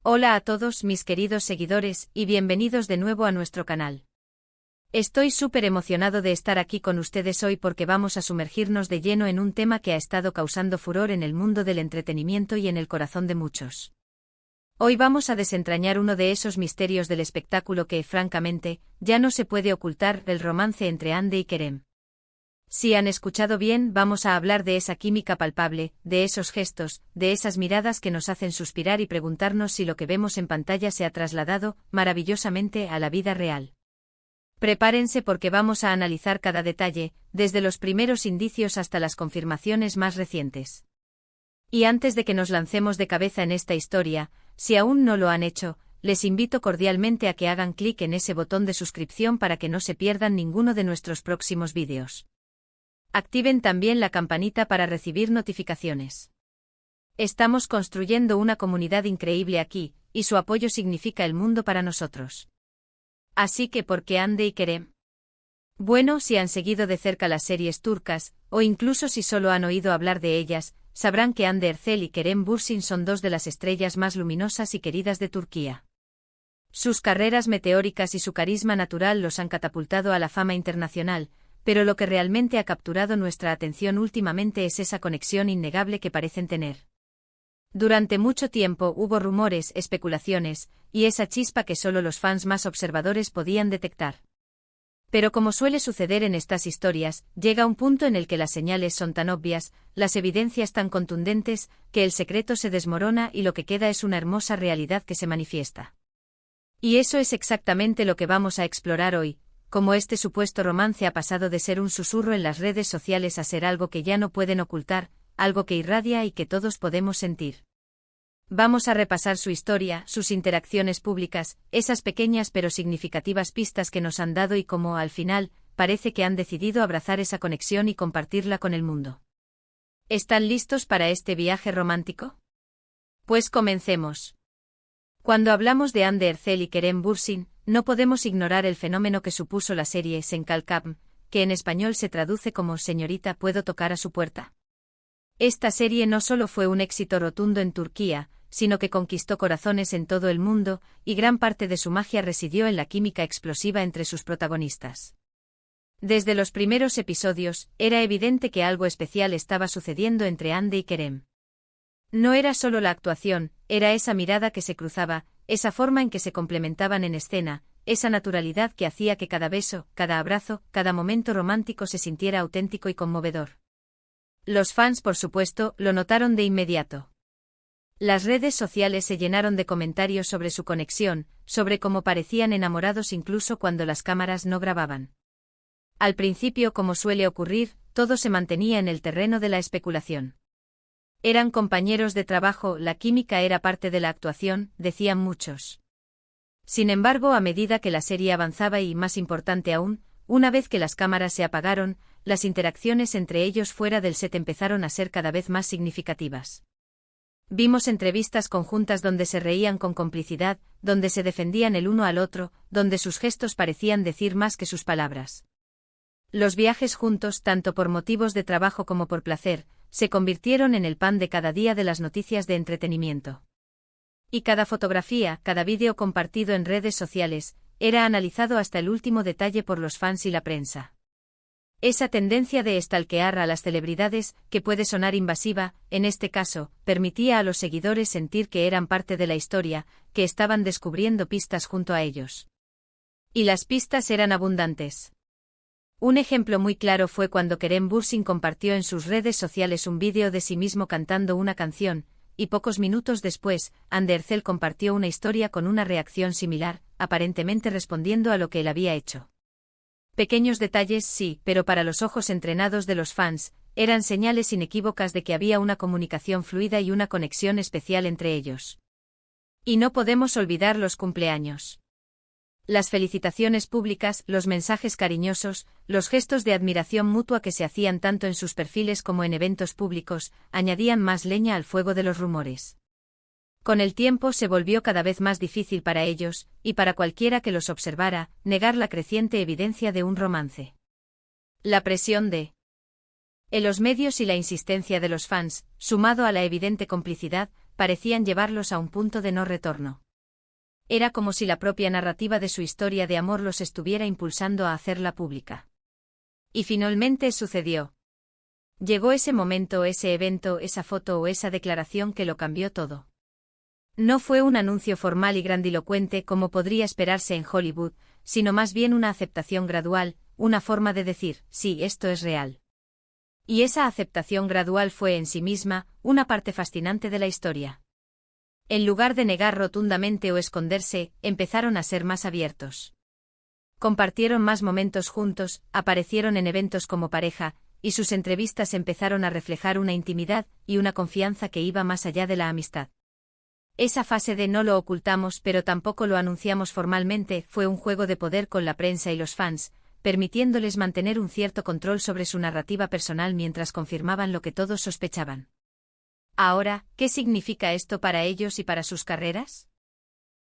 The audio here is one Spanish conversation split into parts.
Hola a todos mis queridos seguidores y bienvenidos de nuevo a nuestro canal. Estoy súper emocionado de estar aquí con ustedes hoy porque vamos a sumergirnos de lleno en un tema que ha estado causando furor en el mundo del entretenimiento y en el corazón de muchos. Hoy vamos a desentrañar uno de esos misterios del espectáculo que, francamente, ya no se puede ocultar: el romance entre Hande y Kerem. Si han escuchado bien, vamos a hablar de esa química palpable, de esos gestos, de esas miradas que nos hacen suspirar y preguntarnos si lo que vemos en pantalla se ha trasladado, maravillosamente, a la vida real. Prepárense porque vamos a analizar cada detalle, desde los primeros indicios hasta las confirmaciones más recientes. Y antes de que nos lancemos de cabeza en esta historia, si aún no lo han hecho, les invito cordialmente a que hagan clic en ese botón de suscripción para que no se pierdan ninguno de nuestros próximos vídeos. Activen también la campanita para recibir notificaciones. Estamos construyendo una comunidad increíble aquí, y su apoyo significa el mundo para nosotros. Así que, ¿por qué Hande y Kerem? Bueno, si han seguido de cerca las series turcas, o incluso si solo han oído hablar de ellas, sabrán que Hande Erçel y Kerem Bürsin son dos de las estrellas más luminosas y queridas de Turquía. Sus carreras meteóricas y su carisma natural los han catapultado a la fama internacional, pero lo que realmente ha capturado nuestra atención últimamente es esa conexión innegable que parecen tener. Durante mucho tiempo hubo rumores, especulaciones, y esa chispa que solo los fans más observadores podían detectar. Pero como suele suceder en estas historias, llega un punto en el que las señales son tan obvias, las evidencias tan contundentes, que el secreto se desmorona y lo que queda es una hermosa realidad que se manifiesta. Y eso es exactamente lo que vamos a explorar hoy: cómo este supuesto romance ha pasado de ser un susurro en las redes sociales a ser algo que ya no pueden ocultar, algo que irradia y que todos podemos sentir. Vamos a repasar su historia, sus interacciones públicas, esas pequeñas pero significativas pistas que nos han dado y cómo, al final, parece que han decidido abrazar esa conexión y compartirla con el mundo. ¿Están listos para este viaje romántico? Pues comencemos. Cuando hablamos de Hande Erçel y Kerem Bürsin, no podemos ignorar el fenómeno que supuso la serie Sen Kalkam, que en español se traduce como Señorita, ¿puedo tocar a su puerta? Esta serie no solo fue un éxito rotundo en Turquía, sino que conquistó corazones en todo el mundo, y gran parte de su magia residió en la química explosiva entre sus protagonistas. Desde los primeros episodios, era evidente que algo especial estaba sucediendo entre Hande y Kerem. No era solo la actuación, era esa mirada que se cruzaba, esa forma en que se complementaban en escena, esa naturalidad que hacía que cada beso, cada abrazo, cada momento romántico se sintiera auténtico y conmovedor. Los fans, por supuesto, lo notaron de inmediato. Las redes sociales se llenaron de comentarios sobre su conexión, sobre cómo parecían enamorados incluso cuando las cámaras no grababan. Al principio, como suele ocurrir, todo se mantenía en el terreno de la especulación. Eran compañeros de trabajo, la química era parte de la actuación, decían muchos. Sin embargo, a medida que la serie avanzaba y, más importante aún, una vez que las cámaras se apagaron, las interacciones entre ellos fuera del set empezaron a ser cada vez más significativas. Vimos entrevistas conjuntas donde se reían con complicidad, donde se defendían el uno al otro, donde sus gestos parecían decir más que sus palabras. Los viajes juntos, tanto por motivos de trabajo como por placer, se convirtieron en el pan de cada día de las noticias de entretenimiento. Y cada fotografía, cada vídeo compartido en redes sociales, era analizado hasta el último detalle por los fans y la prensa. Esa tendencia de stalkear a las celebridades, que puede sonar invasiva, en este caso, permitía a los seguidores sentir que eran parte de la historia, que estaban descubriendo pistas junto a ellos. Y las pistas eran abundantes. Un ejemplo muy claro fue cuando Kerem Bürsin compartió en sus redes sociales un vídeo de sí mismo cantando una canción, y pocos minutos después, Hande Erçel compartió una historia con una reacción similar, aparentemente respondiendo a lo que él había hecho. Pequeños detalles, sí, pero para los ojos entrenados de los fans, eran señales inequívocas de que había una comunicación fluida y una conexión especial entre ellos. Y no podemos olvidar los cumpleaños. Las felicitaciones públicas, los mensajes cariñosos, los gestos de admiración mutua que se hacían tanto en sus perfiles como en eventos públicos, añadían más leña al fuego de los rumores. Con el tiempo se volvió cada vez más difícil para ellos, y para cualquiera que los observara, negar la creciente evidencia de un romance. La presión de los medios y la insistencia de los fans, sumado a la evidente complicidad, parecían llevarlos a un punto de no retorno. Era como si la propia narrativa de su historia de amor los estuviera impulsando a hacerla pública. Y finalmente sucedió. Llegó ese momento, ese evento, esa foto o esa declaración que lo cambió todo. No fue un anuncio formal y grandilocuente como podría esperarse en Hollywood, sino más bien una aceptación gradual, una forma de decir, sí, esto es real. Y esa aceptación gradual fue en sí misma una parte fascinante de la historia. En lugar de negar rotundamente o esconderse, empezaron a ser más abiertos. Compartieron más momentos juntos, aparecieron en eventos como pareja, y sus entrevistas empezaron a reflejar una intimidad y una confianza que iba más allá de la amistad. Esa fase de no lo ocultamos pero tampoco lo anunciamos formalmente fue un juego de poder con la prensa y los fans, permitiéndoles mantener un cierto control sobre su narrativa personal mientras confirmaban lo que todos sospechaban. Ahora, ¿qué significa esto para ellos y para sus carreras?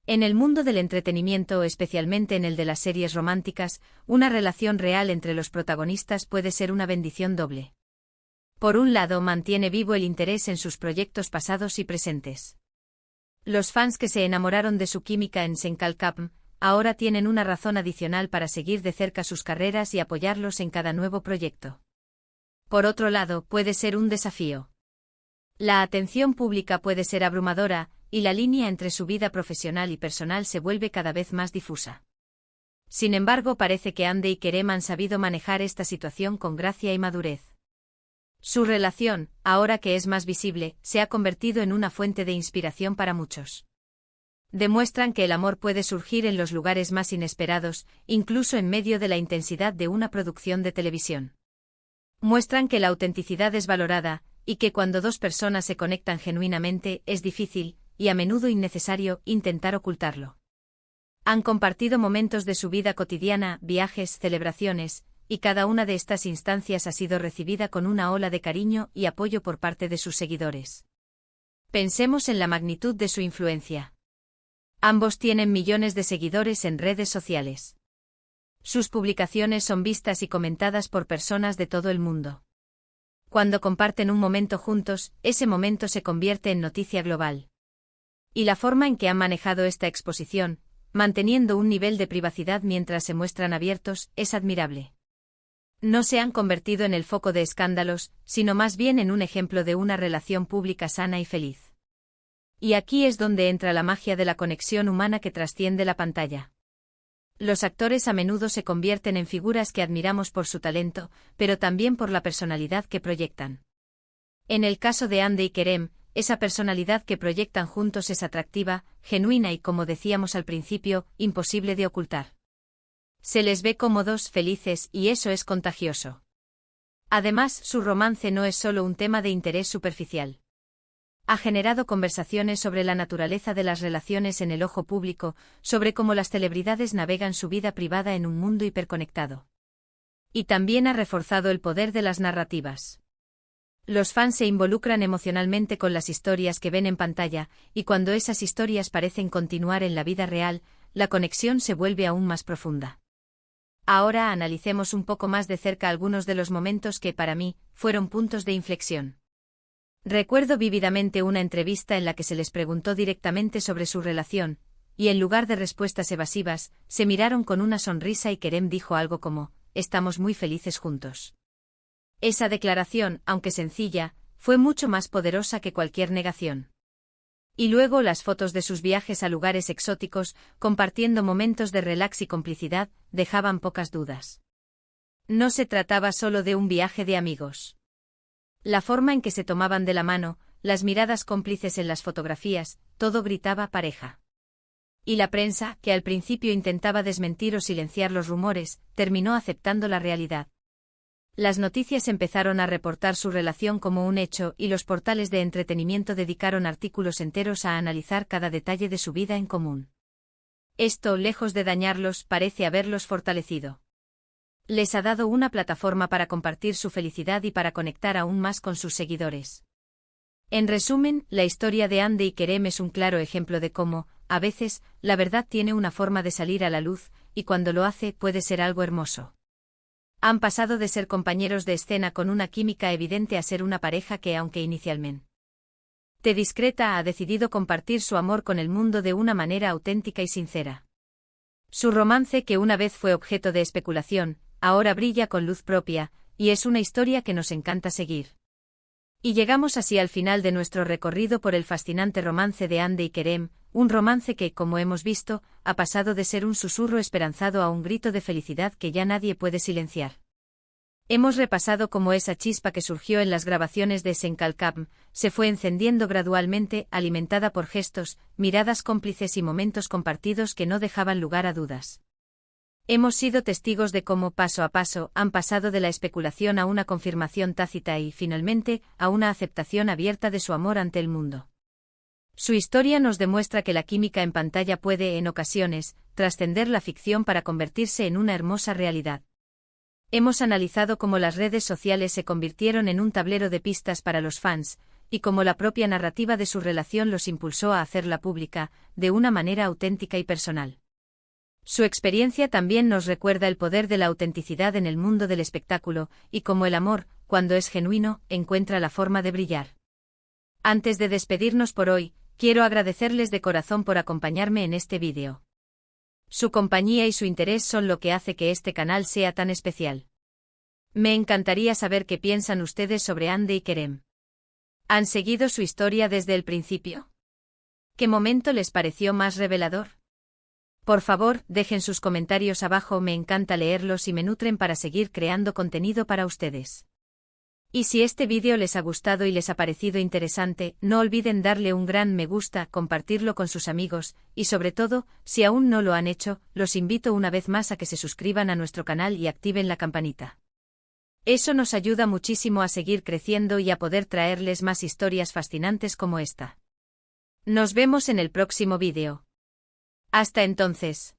En el mundo del entretenimiento, especialmente en el de las series románticas, una relación real entre los protagonistas puede ser una bendición doble. Por un lado, mantiene vivo el interés en sus proyectos pasados y presentes. Los fans que se enamoraron de su química en Senkalkapm, ahora tienen una razón adicional para seguir de cerca sus carreras y apoyarlos en cada nuevo proyecto. Por otro lado, puede ser un desafío. La atención pública puede ser abrumadora, y la línea entre su vida profesional y personal se vuelve cada vez más difusa. Sin embargo, parece que Andy y Kerem han sabido manejar esta situación con gracia y madurez. Su relación, ahora que es más visible, se ha convertido en una fuente de inspiración para muchos. Demuestran que el amor puede surgir en los lugares más inesperados, incluso en medio de la intensidad de una producción de televisión. Muestran que la autenticidad es valorada, y que cuando dos personas se conectan genuinamente es difícil, y a menudo innecesario, intentar ocultarlo. Han compartido momentos de su vida cotidiana, viajes, celebraciones, y cada una de estas instancias ha sido recibida con una ola de cariño y apoyo por parte de sus seguidores. Pensemos en la magnitud de su influencia. Ambos tienen millones de seguidores en redes sociales. Sus publicaciones son vistas y comentadas por personas de todo el mundo. Cuando comparten un momento juntos, ese momento se convierte en noticia global. Y la forma en que han manejado esta exposición, manteniendo un nivel de privacidad mientras se muestran abiertos, es admirable. No se han convertido en el foco de escándalos, sino más bien en un ejemplo de una relación pública sana y feliz. Y aquí es donde entra la magia de la conexión humana que trasciende la pantalla. Los actores a menudo se convierten en figuras que admiramos por su talento, pero también por la personalidad que proyectan. En el caso de Andy y Kerem, esa personalidad que proyectan juntos es atractiva, genuina y, como decíamos al principio, imposible de ocultar. Se les ve cómodos, felices, y eso es contagioso. Además, su romance no es solo un tema de interés superficial. Ha generado conversaciones sobre la naturaleza de las relaciones en el ojo público, sobre cómo las celebridades navegan su vida privada en un mundo hiperconectado. Y también ha reforzado el poder de las narrativas. Los fans se involucran emocionalmente con las historias que ven en pantalla, y cuando esas historias parecen continuar en la vida real, la conexión se vuelve aún más profunda. Ahora analicemos un poco más de cerca algunos de los momentos que, para mí, fueron puntos de inflexión. Recuerdo vívidamente una entrevista en la que se les preguntó directamente sobre su relación, y en lugar de respuestas evasivas, se miraron con una sonrisa y Kerem dijo algo como, «Estamos muy felices juntos». Esa declaración, aunque sencilla, fue mucho más poderosa que cualquier negación. Y luego las fotos de sus viajes a lugares exóticos, compartiendo momentos de relax y complicidad, dejaban pocas dudas. No se trataba solo de un viaje de amigos. La forma en que se tomaban de la mano, las miradas cómplices en las fotografías, todo gritaba pareja. Y la prensa, que al principio intentaba desmentir o silenciar los rumores, terminó aceptando la realidad. Las noticias empezaron a reportar su relación como un hecho y los portales de entretenimiento dedicaron artículos enteros a analizar cada detalle de su vida en común. Esto, lejos de dañarlos, parece haberlos fortalecido. Les ha dado una plataforma para compartir su felicidad y para conectar aún más con sus seguidores. En resumen, la historia de Andy y Kerem es un claro ejemplo de cómo, a veces, la verdad tiene una forma de salir a la luz, y cuando lo hace puede ser algo hermoso. Han pasado de ser compañeros de escena con una química evidente a ser una pareja que, aunque inicialmente T. Discreta ha decidido compartir su amor con el mundo de una manera auténtica y sincera. Su romance, que una vez fue objeto de especulación, ahora brilla con luz propia, y es una historia que nos encanta seguir. Y llegamos así al final de nuestro recorrido por el fascinante romance de Hande y Kerem, un romance que, como hemos visto, ha pasado de ser un susurro esperanzado a un grito de felicidad que ya nadie puede silenciar. Hemos repasado cómo esa chispa que surgió en las grabaciones de Senkalkam se fue encendiendo gradualmente, alimentada por gestos, miradas cómplices y momentos compartidos que no dejaban lugar a dudas. Hemos sido testigos de cómo, paso a paso, han pasado de la especulación a una confirmación tácita y, finalmente, a una aceptación abierta de su amor ante el mundo. Su historia nos demuestra que la química en pantalla puede, en ocasiones, trascender la ficción para convertirse en una hermosa realidad. Hemos analizado cómo las redes sociales se convirtieron en un tablero de pistas para los fans, y cómo la propia narrativa de su relación los impulsó a hacerla pública, de una manera auténtica y personal. Su experiencia también nos recuerda el poder de la autenticidad en el mundo del espectáculo, y cómo el amor, cuando es genuino, encuentra la forma de brillar. Antes de despedirnos por hoy, quiero agradecerles de corazón por acompañarme en este vídeo. Su compañía y su interés son lo que hace que este canal sea tan especial. Me encantaría saber qué piensan ustedes sobre Hande y Kerem. ¿Han seguido su historia desde el principio? ¿Qué momento les pareció más revelador? Por favor, dejen sus comentarios abajo, me encanta leerlos y me nutren para seguir creando contenido para ustedes. Y si este vídeo les ha gustado y les ha parecido interesante, no olviden darle un gran me gusta, compartirlo con sus amigos, y sobre todo, si aún no lo han hecho, los invito una vez más a que se suscriban a nuestro canal y activen la campanita. Eso nos ayuda muchísimo a seguir creciendo y a poder traerles más historias fascinantes como esta. Nos vemos en el próximo vídeo. Hasta entonces.